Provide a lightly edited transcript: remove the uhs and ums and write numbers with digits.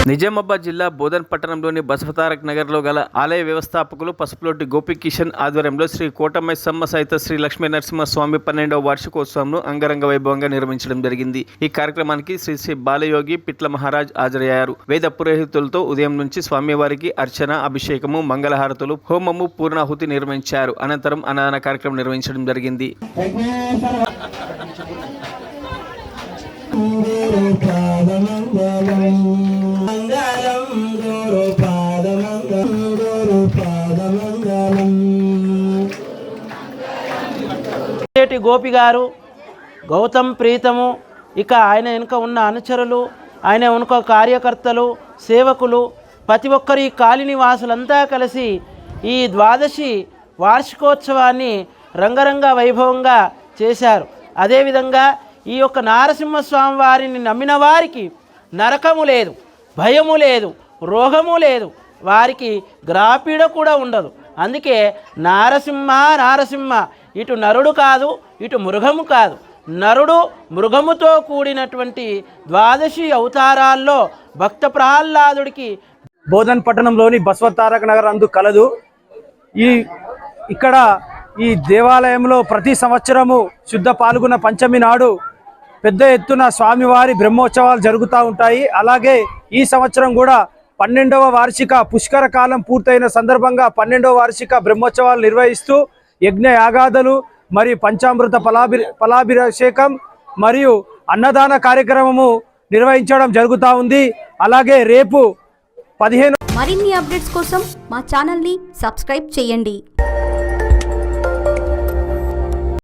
నిజామాబాద్ జిల్లా బోధన్ పట్టణంలోని బసవతారక్ నగర్లో గల ఆలయ వ్యవస్థాపకులు పసుపులోటి గోపికిషన్ ఆధ్వర్యంలో శ్రీ కోటమైసమ్మ సహిత శ్రీ లక్ష్మీ నరసింహస్వామి 12వ వార్షికోత్సవంను అంగరంగ వైభవంగా నిర్వహించడం జరిగింది. ఈ కార్యక్రమానికి శ్రీ శ్రీ బాలయోగి పిట్ల మహారాజ్ హాజరయ్యారు. వేద పురోహితులతో ఉదయం నుంచి స్వామివారికి అర్చన, అభిషేకము, మంగళహారతులు, హోమము, పూర్ణాహుతి నిర్వహించారు. అనంతరం అన్నదాన కార్యక్రమం నిర్వహించడం జరిగింది. గోపి గారు, గౌతమ్ ప్రీతము, ఇక ఆయన వెనుక ఉన్న అనుచరులు, ఆయన వెనుక కార్యకర్తలు, సేవకులు, ప్రతి ఒక్కరి కాలనీ వాసులంతా కలిసి ఈ ద్వాదశి వార్షికోత్సవాన్ని రంగరంగ వైభవంగా చేశారు. అదేవిధంగా ఈ యొక్క నారసింహస్వామి వారిని నమ్మిన వారికి నరకము లేదు, భయము లేదు, రోగము లేదు, వారికి గ్రాపీడ కూడా ఉండదు. అందుకే నారసింహ నారసింహ, ఇటు నరుడు కాదు, ఇటు మృగము కాదు, నరుడు మృగముతో కూడినటువంటి ద్వాదశి అవతారాల్లో భక్త ప్రహ్లాదుడికి బోధన్ పట్టణంలోని బసవతారక నగర్ అందు కలదు. ఇక్కడ ఈ దేవాలయంలో ప్రతి సంవత్సరము శుద్ధ పాల్గొన్న పంచమి నాడు పెద్ద ఎత్తున స్వామివారి బ్రహ్మోత్సవాలు జరుగుతూ ఉంటాయి. అలాగే ఈ సంవత్సరం కూడా 12వ వార్షిక పుష్కర కాలం పూర్తయిన సందర్భంగా 12వ వార్షిక బ్రహ్మోత్సవాలు నిర్వహిస్తూ యజ్ఞ యాగాదులు మరియు పంచామృత ఫలాభిషేకం మరియు అన్నదాన కార్యక్రమము నిర్వహించడం జరుగుతూ ఉంది. అలాగే రేపు 15 మరిన్ని అప్డేట్స్ కోసం మా ఛానల్ని సబ్స్క్రైబ్ చేయండి.